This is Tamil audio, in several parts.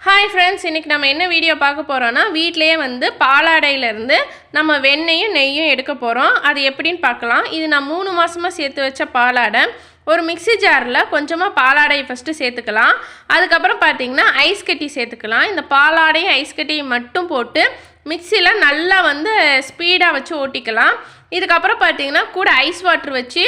ஹாய் ஃப்ரெண்ட்ஸ், இன்றைக்கி நம்ம என்ன வீடியோ பார்க்க போகிறோன்னா, வீட்டிலையே வந்து பாலாடையிலேருந்து நம்ம வெண்ணெயும் நெய்யும் எடுக்க போகிறோம். அது எப்படின்னு பார்க்கலாம். இது நான் 3 மாதமாக சேர்த்து வச்ச பாலாடை. ஒரு மிக்ஸி ஜாரில் கொஞ்சமாக பாலாடையை ஃபஸ்ட்டு சேர்த்துக்கலாம். அதுக்கப்புறம் பார்த்திங்கன்னா ஐஸ் கட்டி சேர்த்துக்கலாம். இந்த பாலாடையும் ஐஸ் கட்டியும் மட்டும் போட்டு மிக்சியில் நல்லா வந்து ஸ்பீடாக வச்சு ஓட்டிக்கலாம். இதுக்கப்புறம் பார்த்திங்கன்னா கூட ஐஸ் வாட்டர் வச்சு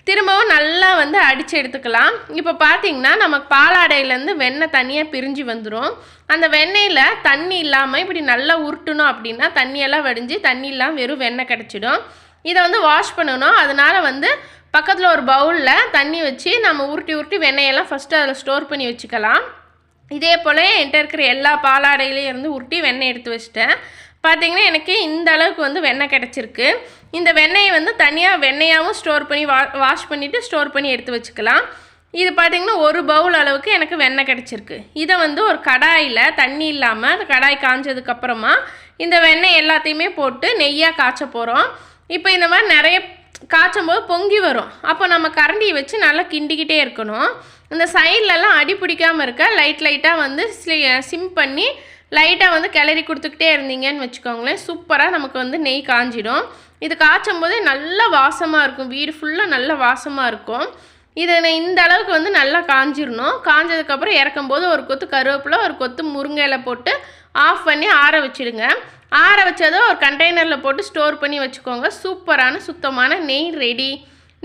திரும்பவும் நல்லா வந்து அடித்து எடுத்துக்கலாம். இப்போ பார்த்திங்கன்னா நமக்கு பாலாடையிலேருந்து வெண்ணெய் தனியாக பிரிஞ்சு வந்துடும். அந்த வெண்ணெயில் தண்ணி இல்லாமல் இப்படி நல்லா உருட்டணும் அப்படின்னா தண்ணியெல்லாம் வடிஞ்சு தண்ணி இல்லாமல் வெறும் வெண்ணெய் கிடச்சிடும். இதை வந்து வாஷ் பண்ணணும். அதனால் வந்து பக்கத்தில் ஒரு பவுலில் தண்ணி வச்சு நம்ம உருட்டி வெண்ணெயெல்லாம் ஃபஸ்ட்டு அதில் ஸ்டோர் பண்ணி வச்சுக்கலாம். இதே போல் என்கிட்ட இருக்கிற எல்லா பாலாடையிலையும் இருந்து உருட்டி வெண்ணெய் எடுத்து வச்சிட்டேன். பார்த்திங்கன்னா எனக்கு இந்த அளவுக்கு வந்து வெண்ணெய் கிடச்சிருக்கு. இந்த வெண்ணெயை வந்து தனியாக வெண்ணெயாகவும் ஸ்டோர் பண்ணி வாஷ் பண்ணிவிட்டு ஸ்டோர் பண்ணி எடுத்து வச்சுக்கலாம். இது பார்த்திங்கன்னா ஒரு பவுல் அளவுக்கு எனக்கு வெண்ணெய் கிடச்சிருக்கு. இதை வந்து ஒரு கடாயில் தண்ணி இல்லாமல் அந்த கடாய் காஞ்சதுக்கப்புறமா இந்த வெண்ணெய் எல்லாத்தையுமே போட்டு நெய்யாக காய்ச்ச போகிறோம். இப்போ இந்த மாதிரி நிறைய காய்ச்சும் போது பொங்கி வரும். அப்போ நம்ம கரண்டியை வச்சு நல்லா கிண்டிக்கிட்டே இருக்கணும். இந்த சைட்லலாம் அடி பிடிக்காமல் இருக்க லைட்டாக வந்து சிம் பண்ணி லைட்டாக வந்து கிளறி கொடுத்துக்கிட்டே இருந்தீங்கன்னு வச்சுக்கோங்களேன், சூப்பராக நமக்கு வந்து நெய் காஞ்சிடும். இது காய்ச்சும் போதே நல்ல வாசமாக இருக்கும். வீடு ஃபுல்லாக நல்ல வாசமாக இருக்கும். இதை இந்த அளவுக்கு வந்து நல்லா காஞ்சிடணும். காஞ்சதுக்கப்புறம் இறக்கும்போது ஒரு கொத்து கருவேப்பிலை, ஒரு கொத்து முருங்கை இலை போட்டு ஆஃப் பண்ணி ஆற வச்சுடுங்க. ஆற வச்சதை ஒரு கண்டெய்னரில் போட்டு ஸ்டோர் பண்ணி வச்சுக்கோங்க. சூப்பரான சுத்தமான நெய் ரெடி.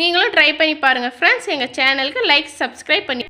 நீங்களும் ட்ரை பண்ணி பாருங்கள் ஃப்ரெண்ட்ஸ். எங்கள் சேனலுக்கு லைக், சப்ஸ்கிரைப் பண்ணி